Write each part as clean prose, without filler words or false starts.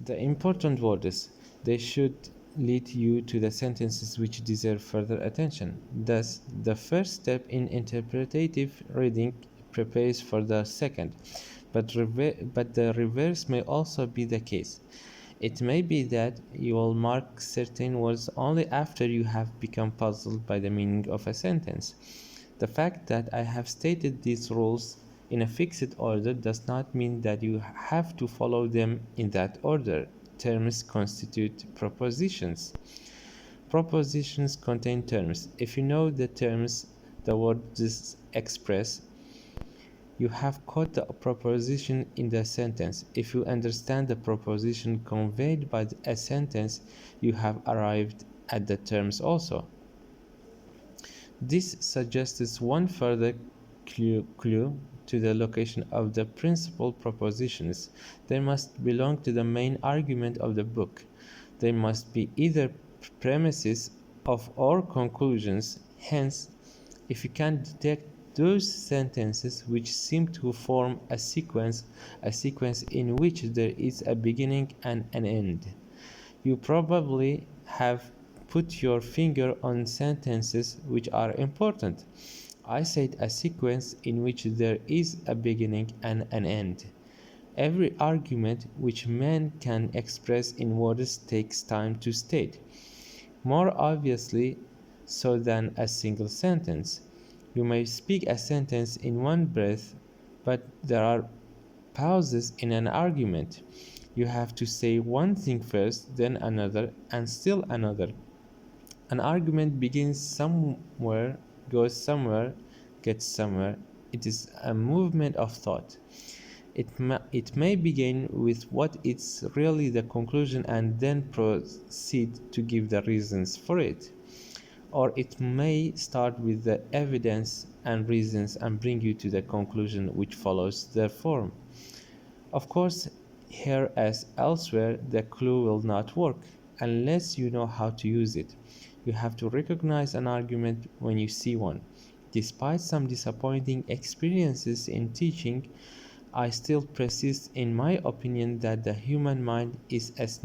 The important words, they should lead you to the sentences which deserve further attention. Thus, the first step in interpretative reading prepares for the second, but the reverse may also be the case. It may be that you will mark certain words only after you have become puzzled by the meaning of a sentence. The fact that I have stated these rules in a fixed order does not mean that you have to follow them in that order. Terms constitute propositions. Propositions contain terms. If you know the terms the words express, you have caught the proposition in the sentence. If you understand the proposition conveyed by a sentence, you have arrived at the terms also. This suggests one further clue to the location of the principal propositions. They must belong to the main argument of the book. They must be either premises of or conclusions. Hence, if you can detect those sentences which seem to form a sequence in which there is a beginning and an end, you probably have put your finger on sentences which are important. I said a sequence in which there is a beginning and an end. Every argument which man can express in words takes time to state, more obviously so than a single sentence. You may speak a sentence in one breath, but there are pauses in an argument. You have to say one thing first, then another, and still another. An argument begins somewhere, goes somewhere, gets somewhere. It is a movement of thought. It may begin with what is really the conclusion and then proceed to give the reasons for it. Or it may start with the evidence and reasons and bring you to the conclusion which follows their form. Of course, here as elsewhere, the clue will not work unless you know how to use it. You have to recognize an argument when you see one. Despite some disappointing experiences in teaching, I still persist in my opinion that the human mind is as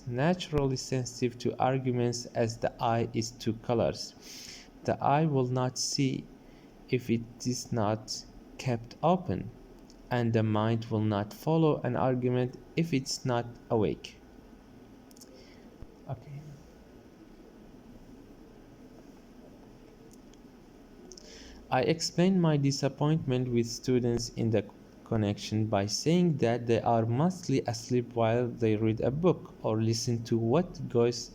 naturally sensitive to arguments as the eye is to colors. The eye will not see if it is not kept open, and the mind will not follow an argument if it's not awake. Okay. I explained my disappointment with students in the connection by saying that they are mostly asleep while they read a book or listen to what goes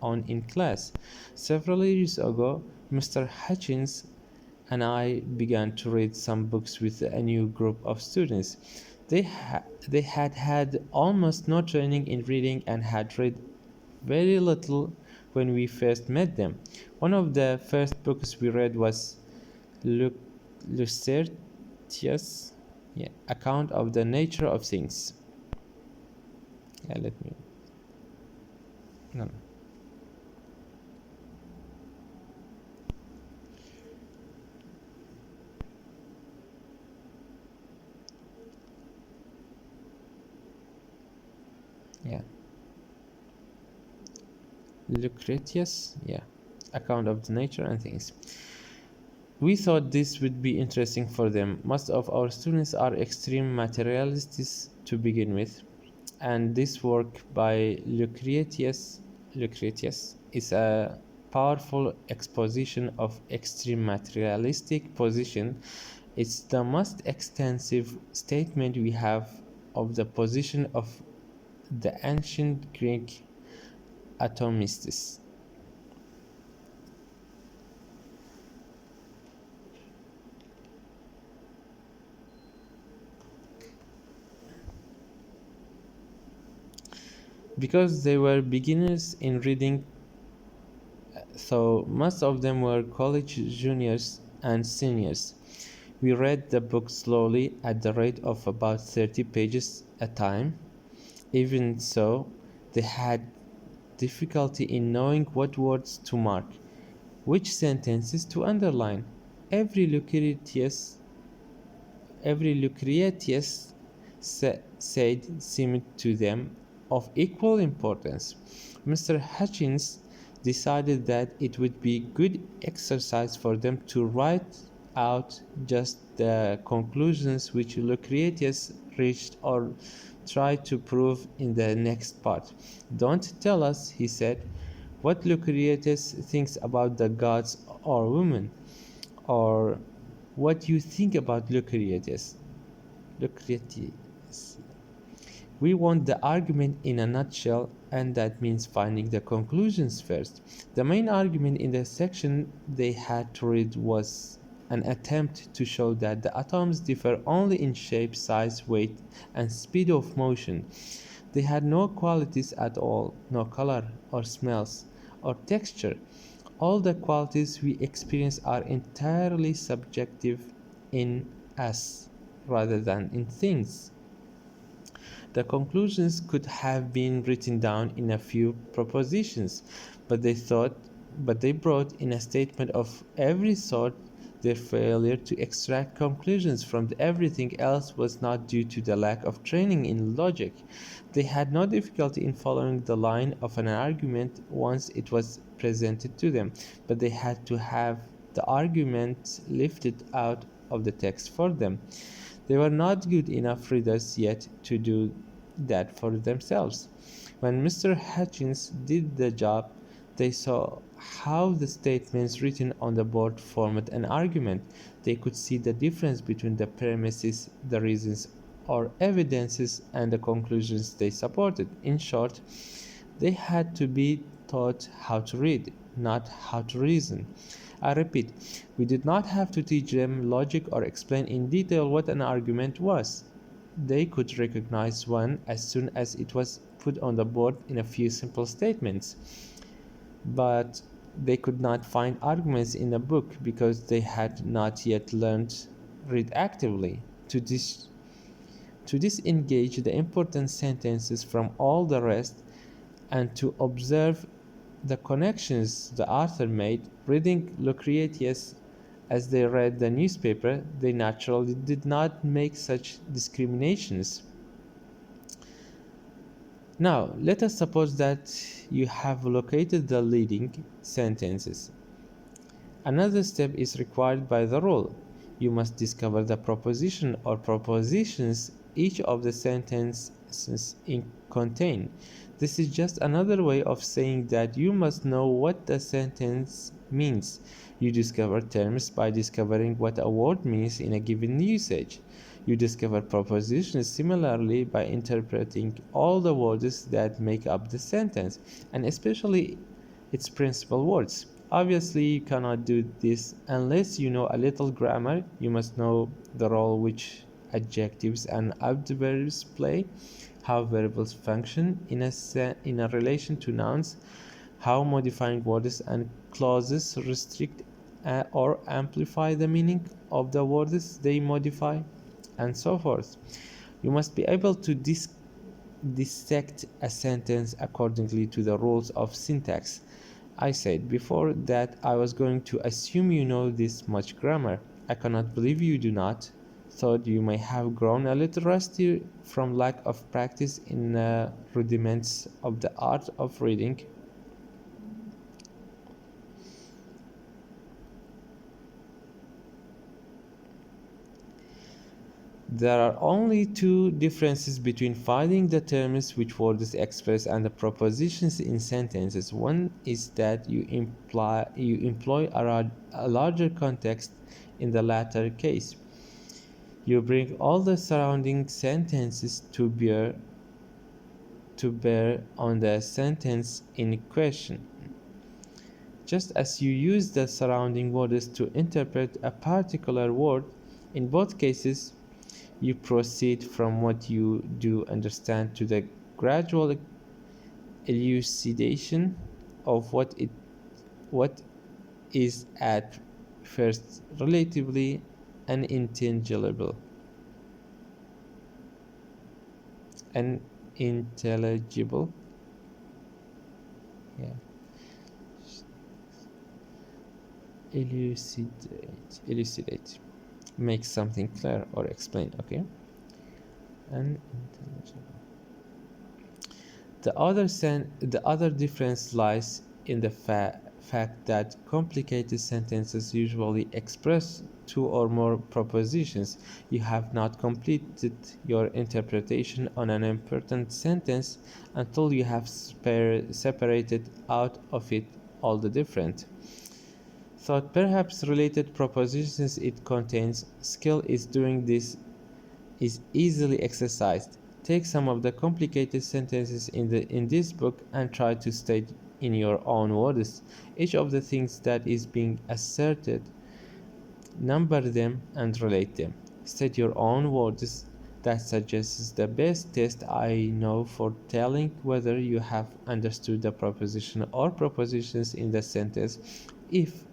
on in class. Several years ago, Mr. Hutchins and I began to read some books with a new group of students. They had had almost no training in reading and had read very little when we first met them. One of the first books we read was Lucertius' account of the nature of things. Let me. No. Yeah. Lucretius, account of the nature and things. We thought this would be interesting for them. Most of our students are extreme materialists to begin with, and this work by Lucretius is a powerful exposition of extreme materialistic position. It's the most extensive statement we have of the position of the ancient Greek atomists. Because they were beginners in reading, so most of them were college juniors and seniors. We read the book slowly at the rate of about 30 pages a time. Even so, they had difficulty in knowing what words to mark, which sentences to underline. Every Lucretius said seemed to them of equal importance. Mr. Hutchins decided that it would be good exercise for them to write out just the conclusions which Lucretius reached or tried to prove in the next part. Don't tell us, he said, what Lucretius thinks about the gods or women, or what you think about Lucretius. Lucretius. We want the argument in a nutshell, and that means finding the conclusions first. The main argument in the section they had to read was an attempt to show that the atoms differ only in shape, size, weight, and speed of motion. They had no qualities at all, no color or smells or texture. All the qualities we experience are entirely subjective in us rather than in things. The conclusions could have been written down in a few propositions, but they thought but they brought in a statement of every sort. Their failure to extract conclusions from everything else was not due to the lack of training in logic. They had no difficulty in following the line of an argument once it was presented to them, but they had to have the argument lifted out of the text for them. They were not good enough readers yet to do that for themselves. When Mr. Hutchins did the job, they saw how the statements written on the board formed an argument. They could see the difference between the premises, the reasons or evidences, and the conclusions they supported. In short, they had to be taught how to read, not how to reason. I repeat, we did not have to teach them logic or explain in detail what an argument was. They could recognize one as soon as it was put on the board in a few simple statements. But they could not find arguments in a book because they had not yet learned read actively. To disengage the important sentences from all the rest and to observe the connections the author made, reading Lucretius as they read the newspaper, they naturally did not make such discriminations. Now, let us suppose that you have located the leading sentences. Another step is required by the rule. You must discover the proposition or propositions each of the sentences contain. This is just another way of saying that you must know what the sentence means. You discover terms by discovering what a word means in a given usage. You discover propositions similarly by interpreting all the words that make up the sentence, and especially its principal words. Obviously, you cannot do this unless you know a little grammar. You must know the role which adjectives and adverbs play, how verbs function in a relation to nouns, how modifying words and clauses restrict or amplify the meaning of the words they modify, and so forth. You must be able to dissect a sentence accordingly to the rules of syntax. I said before that I was going to assume you know this much grammar. I cannot believe you do not. Thought you may have grown a little rusty from lack of practice in rudiments of the art of reading. There are only two differences between finding the terms which words express and the propositions in sentences. One is that you employ a larger context in the latter case. You bring all the surrounding sentences to bear on the sentence in question. Just as you use the surrounding words to interpret a particular word, in both cases you proceed from what you do understand to the gradual elucidation of what is at first relatively unintelligible. Unintelligible. Yeah. Elucidate. Make something clear or explain, okay? Unintelligible. The other difference lies in the fact that complicated sentences usually express two or more propositions. You have not completed your interpretation on an important sentence until you have separated out of it all the different thought perhaps related propositions it contains. Skill is doing this is easily exercised. Take some of the complicated sentences in this book and try to state in your own words each of the things that is being asserted, number them and relate them. State your own words. That suggests the best test I know for telling whether you have understood the proposition or propositions in the sentence. If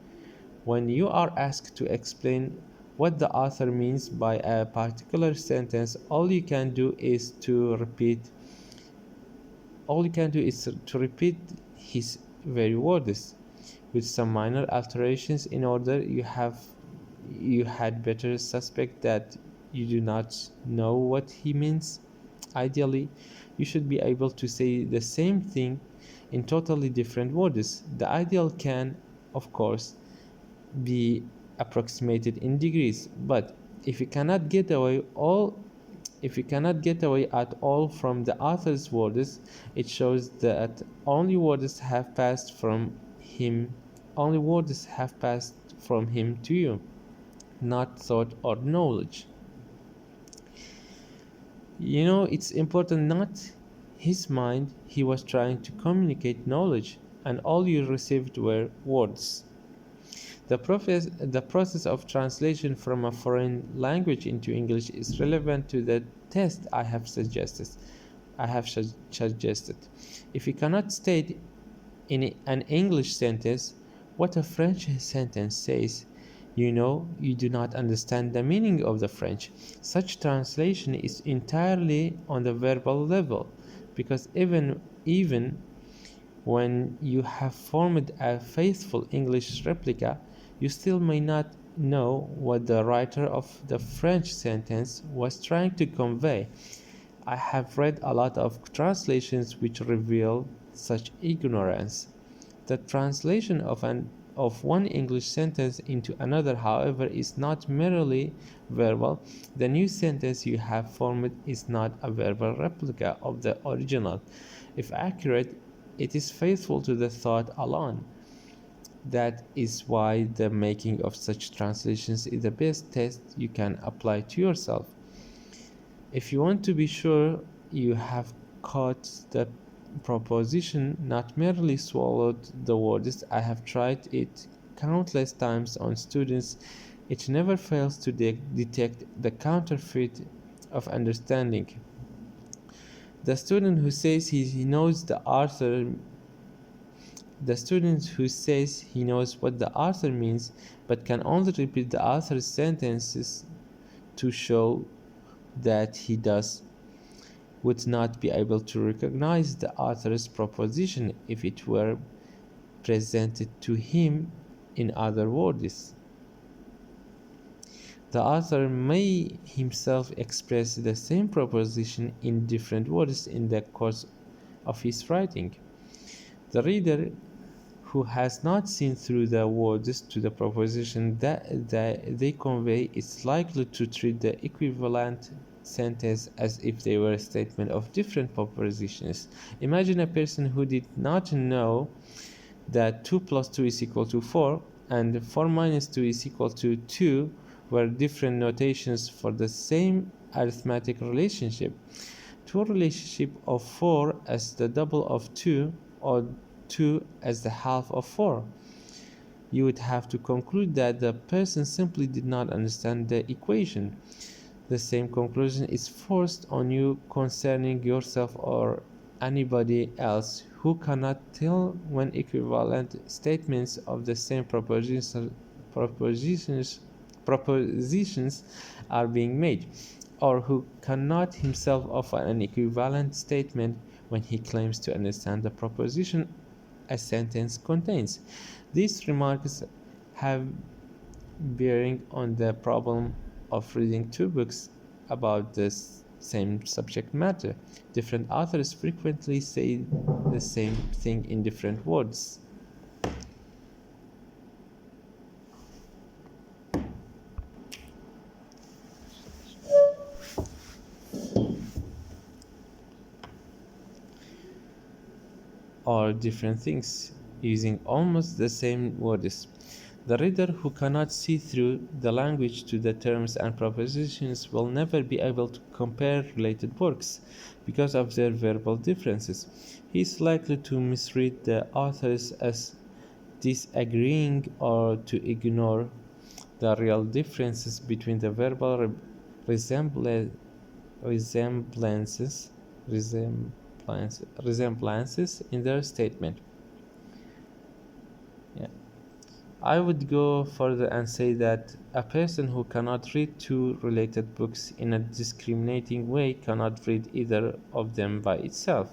when you are asked to explain what the author means by a particular sentence, all you can do is to repeat his very words with some minor alterations in order you had better suspect that you do not know what he means. Ideally, you should be able to say the same thing in totally different words. The ideal can, of course, be approximated in degrees, but if you cannot get away all if you cannot get away at all from the author's words, it shows that only words have passed from him to you, not thought or knowledge. It's important, not his mind. He was trying to communicate knowledge, and all you received were words. The process of translation from a foreign language into English is relevant to the test I have suggested. If you cannot state in an English sentence what a French sentence says, you do not understand the meaning of the French. Such translation is entirely on the verbal level, because even when you have formed a faithful English replica, you still may not know what the writer of the French sentence was trying to convey. I have read a lot of translations which reveal such ignorance. The translation of one English sentence into another, however, is not merely verbal. The new sentence you have formed is not a verbal replica of the original. If accurate, it is faithful to the thought alone. That is why the making of such translations is the best test you can apply to yourself. If you want to be sure you have caught the proposition, not merely swallowed the words, I have tried it countless times on students. It never fails to detect the counterfeit of understanding. The student who says he knows what the author means, but can only repeat the author's sentences to show that he does, would not be able to recognize the author's proposition if it were presented to him in other words. The author may himself express the same proposition in different words in the course of his writing. The reader who has not seen through the words to the proposition that they convey is likely to treat the equivalent sentence as if they were a statement of different propositions. Imagine a person who did not know that 2 plus 2 is equal to 4 and 4 minus 2 is equal to 2 were different notations for the same arithmetic relationship. To a relationship of 4 as the double of 2 or 2 as the half of 4. You would have to conclude that the person simply did not understand the equation. The same conclusion is forced on you concerning yourself or anybody else who cannot tell when equivalent statements of the same propositions are being made, or who cannot himself offer an equivalent statement when he claims to understand the proposition a sentence contains. These remarks have bearing on the problem of reading two books about the same subject matter. Different authors frequently say the same thing in different words. Or different things using almost the same words. The reader who cannot see through the language to the terms and propositions will never be able to compare related works because of their verbal differences. He is likely to misread the authors as disagreeing or to ignore the real differences between the verbal resemblances, resemblances in their statement. Yeah. I would go further and say that a person who cannot read two related books in a discriminating way cannot read either of them by itself.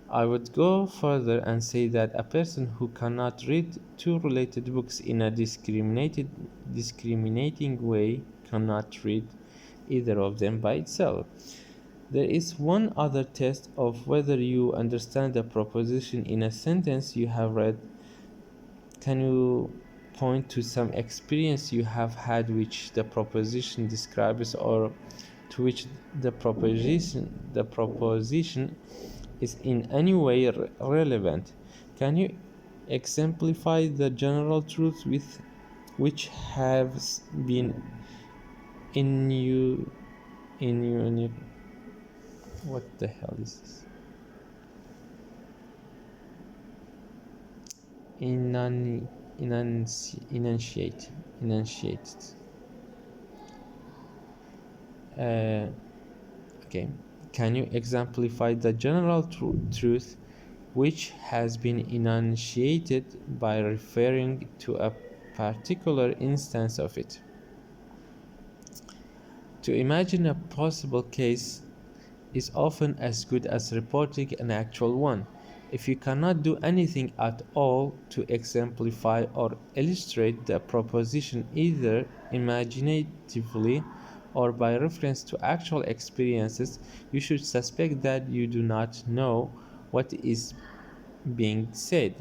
I would go further and say that a person who cannot read two related books in a discriminating way cannot read either of them by itself. There is one other test of whether you understand a proposition in a sentence you have read. Can you point to some experience you have had which the proposition describes or to which the proposition is in any way relevant? Can you exemplify the general truth with which has been in you in you what the hell is this? Enun, enunciated. Uh, okay. Can you exemplify the general truth which has been enunciated by referring to a particular instance of it? To imagine a possible case is often as good as reporting an actual one. If you cannot do anything at all to exemplify or illustrate the proposition either imaginatively or by reference to actual experiences, you should suspect that you do not know what is being said.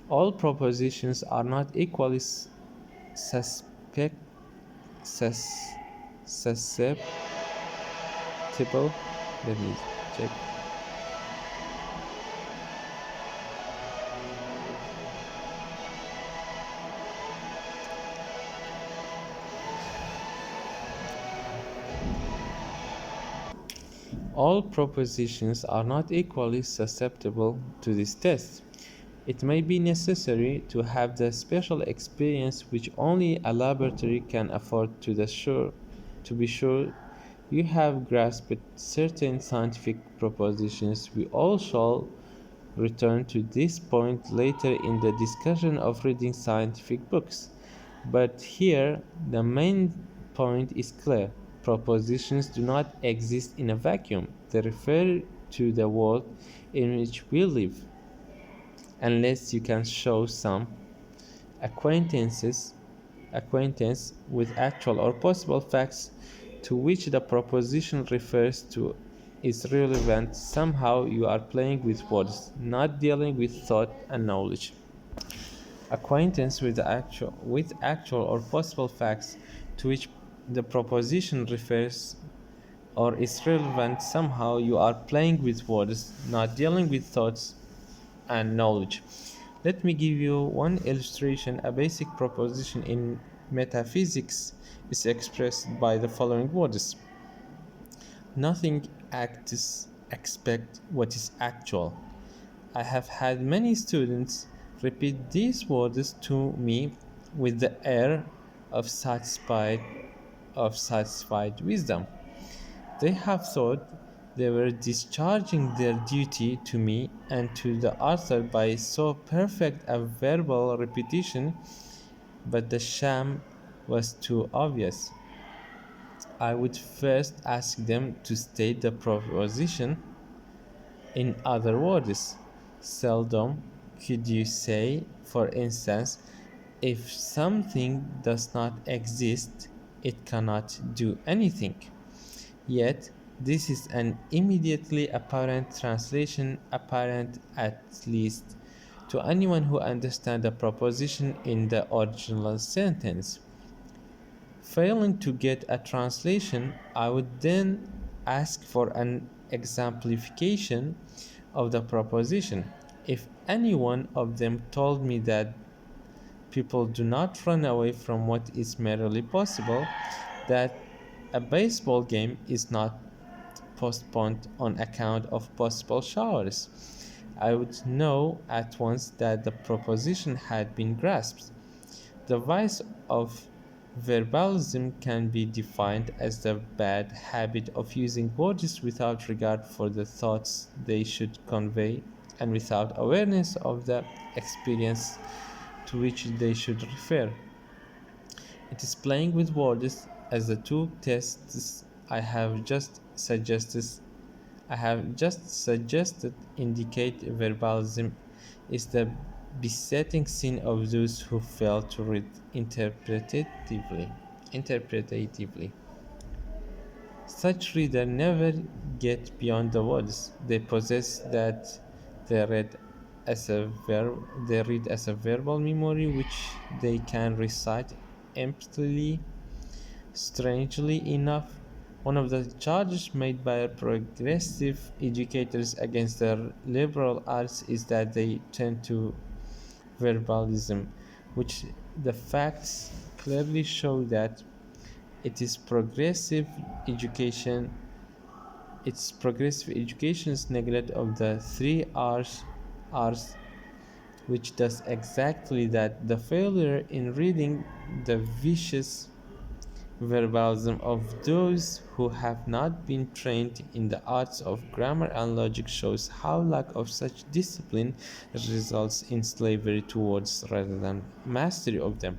All propositions are not equally suspect, sus, susceptible. Let me check. All propositions are not equally susceptible to this test. It may be necessary to have the special experience which only a laboratory can afford to be sure you have grasped certain scientific propositions. We all shall return to this point later in the discussion of reading scientific books. But here, the main point is clear. Propositions do not exist in a vacuum. They refer to the world in which we live. Unless you can show some acquaintances acquaintance with actual or possible facts to which the proposition refers to is relevant, somehow you are playing with words, not dealing with thought and knowledge. Acquaintance with actual or possible facts to which the proposition refers or is relevant, somehow you are playing with words, not dealing with thoughts and knowledge. Let me give you one illustration. A basic proposition in metaphysics is expressed by the following words: nothing acts expect what is actual. I have had many students repeat these words to me with the air of satisfied wisdom. They have thought they were discharging their duty to me and to the author by so perfect a verbal repetition, but the sham was too obvious. I would first ask them to state the proposition in other words. Seldom could you say, for instance, if something does not exist, it cannot do anything. Yet, this is an immediately apparent translation, apparent at least to anyone who understands the proposition in the original sentence. Failing to get a translation, I would then ask for an exemplification of the proposition. If any one of them told me that people do not run away from what is merely possible, that a baseball game is not postponed on account of possible showers, I would know at once that the proposition had been grasped. The vice of verbalism can be defined as the bad habit of using words without regard for the thoughts they should convey and without awareness of the experience to which they should refer. It is playing with words as the two tests I have just suggested indicate verbalism is the besetting sin of those who fail to read interpretatively. Such readers never get beyond the words they possess that they read they read as a verbal memory which they can recite emptily. Strangely enough, one of the charges made by progressive educators against the liberal arts is that they tend to verbalism, which the facts clearly show that it is education progressive education's neglect of the three R's which does exactly that. The failure in reading the vicious verbalism of those who have not been trained in the arts of grammar and logic shows how lack of such discipline results in slavery towards rather than mastery of them.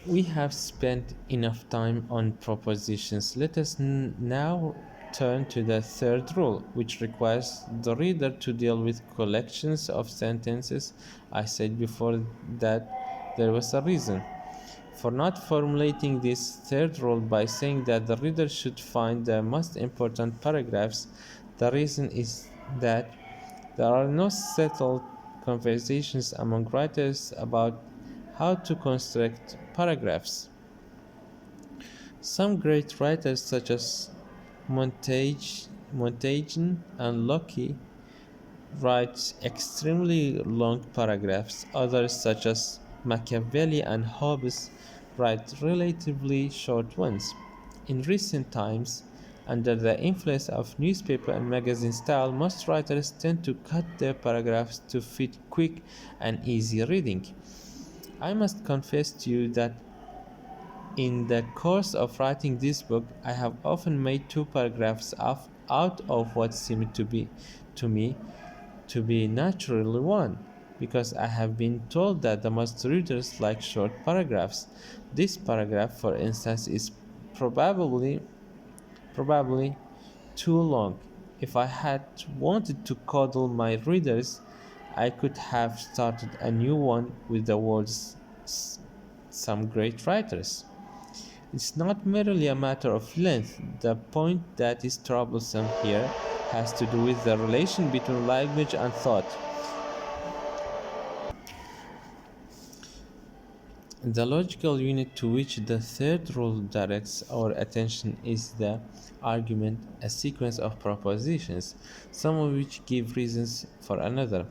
We have spent enough time on propositions. Let us now turn to the third rule, which requires the reader to deal with collections of sentences. I said before that there was a reason for not formulating this third rule by saying that the reader should find the most important paragraphs. The reason is that there are no settled conversations among writers about how to construct paragraphs. Some great writers, such as Montaigne and Locke, write extremely long paragraphs. Others, such as Machiavelli and Hobbes, write relatively short ones. In recent times, under the influence of newspaper and magazine style, most writers tend to cut their paragraphs to fit quick and easy reading. I must confess to you that in the course of writing this book, I have often made two paragraphs out of what seemed to me to be naturally one, because I have been told that the most readers like short paragraphs. This paragraph, for instance, is probably too long. If I had wanted to coddle my readers, I could have started a new one with the words some great writers. It's not merely a matter of length. The point that is troublesome here has to do with the relation between language and thought. The logical unit to which the third rule directs our attention is the argument, a sequence of propositions, some of which give reasons for another.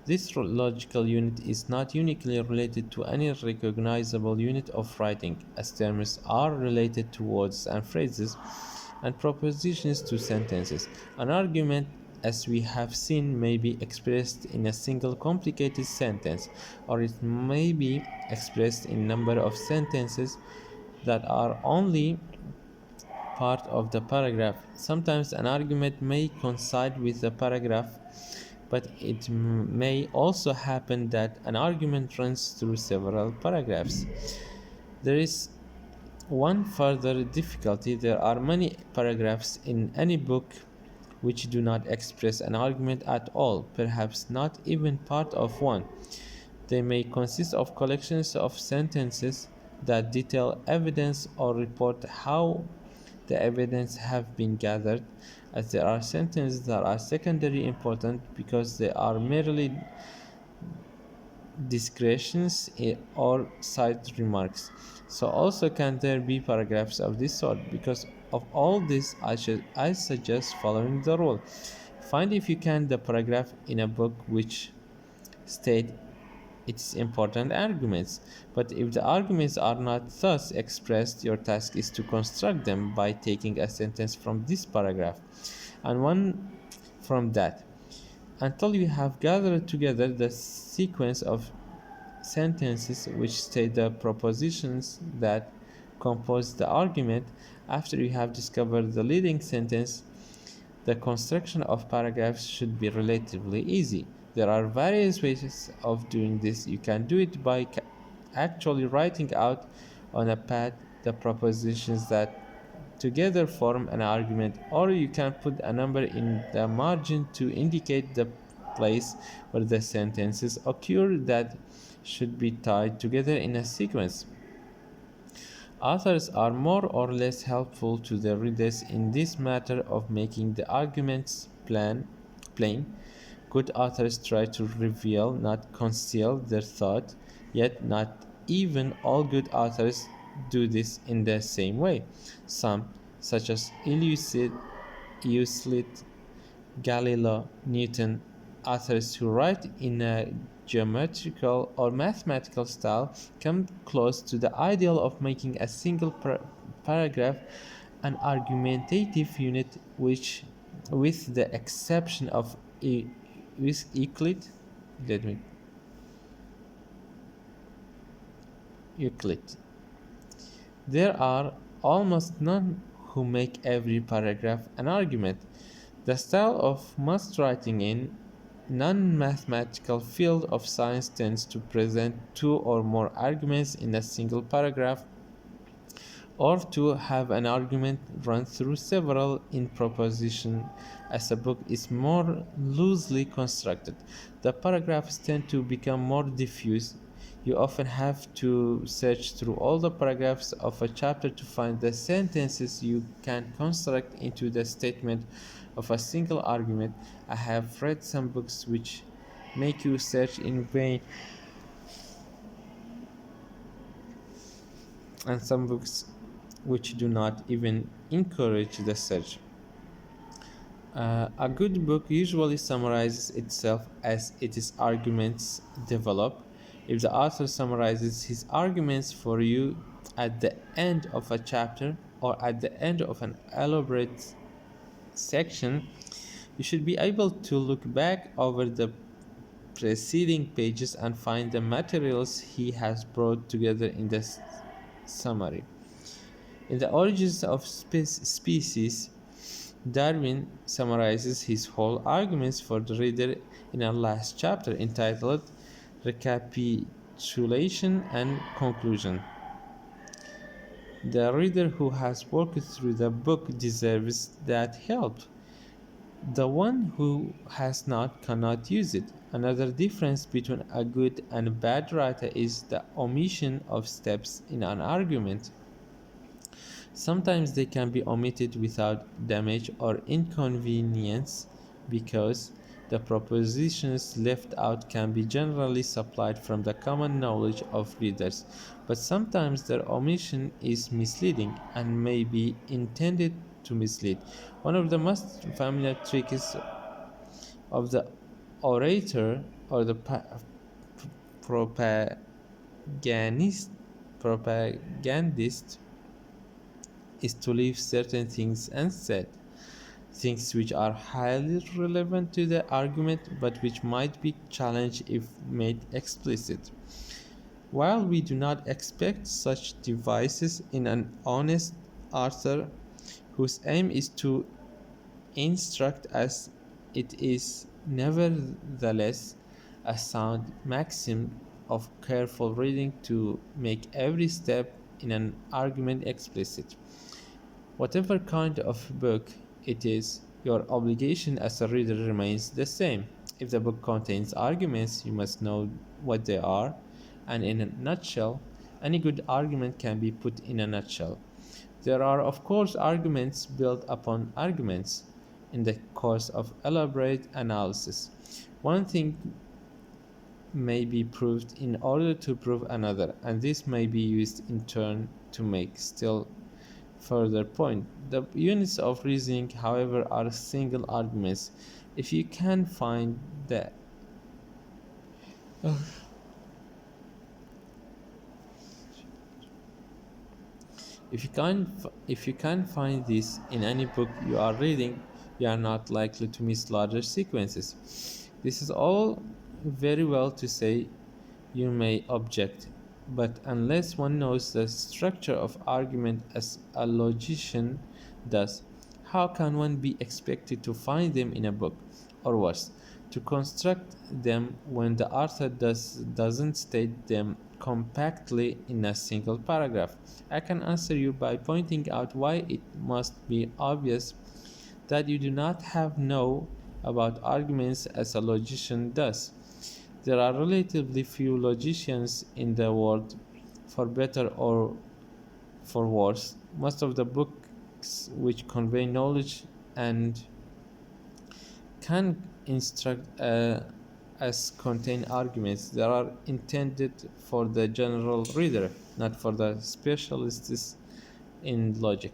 This logical unit is not uniquely related to any recognizable unit of writing, as terms are related to words and phrases, and propositions to sentences. An argument, as we have seen, may be expressed in a single complicated sentence, or it may be expressed in a number of sentences that are only part of the paragraph. Sometimes an argument may coincide with the paragraph, but it may also happen that an argument runs through several paragraphs. There is One further difficulty: there are many paragraphs in any book which do not express an argument at all, perhaps not even part of one. They may consist of collections of sentences that detail evidence or report how the evidence have been gathered, as there are sentences that are secondary important because they are merely digressions or side remarks. So also can there be paragraphs of this sort? Because of all this, I suggest following the rule. Find if you can the paragraph in a book which state its important arguments. But if the arguments are not thus expressed, your task is to construct them by taking a sentence from this paragraph and one from that until you have gathered together the sequence of sentences which state the propositions that compose the argument. After you have discovered the leading sentence, the construction of paragraphs should be relatively easy. There are various ways of doing this. You can do it by actually writing out on a pad the propositions that together form an argument, or you can put a number in the margin to indicate the place where the sentences occur that should be tied together in a sequence. Authors are more or less helpful to their readers in this matter of making the arguments plain. Good authors try to reveal, not conceal, their thought, yet not even all good authors do this in the same way. Some, such as Euclid, Galileo, Newton, authors who write in a geometrical or mathematical style, come close to the ideal of making a single paragraph an argumentative unit, which, with the exception of Euclid, let me Euclid, there are almost none who make every paragraph an argument. The style of most writing in non-mathematical field of science tends to present two or more arguments in a single paragraph, or to have an argument run through several in proposition. As a book is more loosely constructed, the paragraphs tend to become more diffuse. You often have to search through all the paragraphs of a chapter to find the sentences you can construct into the statement of a single argument. I have read some books which make you search in vain, and some books which do not even encourage the search. A good book usually summarizes itself as its arguments develop. If the author summarizes his arguments for you at the end of a chapter or at the end of an elaborate section, you should be able to look back over the preceding pages and find the materials he has brought together in the summary. In The Origins of Species, Darwin summarizes his whole arguments for the reader in a last chapter entitled Recapitulation and Conclusion. The reader who has worked through the book deserves that help. The one who has not cannot use it. Another difference between a good and a bad writer is the omission of steps in an argument. Sometimes they can be omitted without damage or inconvenience because the propositions left out can be generally supplied from the common knowledge of readers, but sometimes their omission is misleading and may be intended to mislead. One of the most familiar tricks of the orator or the propagandist, propagandist is to leave certain things unsaid, things which are highly relevant to the argument but which might be challenged if made explicit. While we do not expect such devices in an honest author whose aim is to instruct us, it is nevertheless a sound maxim of careful reading to make every step in an argument explicit. Whatever kind of book it is, your obligation as a reader remains the same. If the book contains arguments, you must know what they are, and in a nutshell, any good argument can be put in a nutshell. There are, of course, arguments built upon arguments in the course of elaborate analysis. One thing may be proved in order to prove another, and this may be used in turn to make still further point. The units of reasoning, however, are single arguments. If you can find the if you can find this in any book you are reading, you are not likely to miss larger sequences. This is all very well to say, you may object, but unless one knows the structure of argument as a logician does, how can one be expected to find them in a book? Or worse, to construct them when the author doesn't state them compactly in a single paragraph? I can answer you by pointing out why it must be obvious that you do not have know about arguments as a logician does. There are relatively few logicians in the world, for better or for worse. Most of the books which convey knowledge and can instruct as contain arguments that are intended for the general reader, not for the specialists in logic.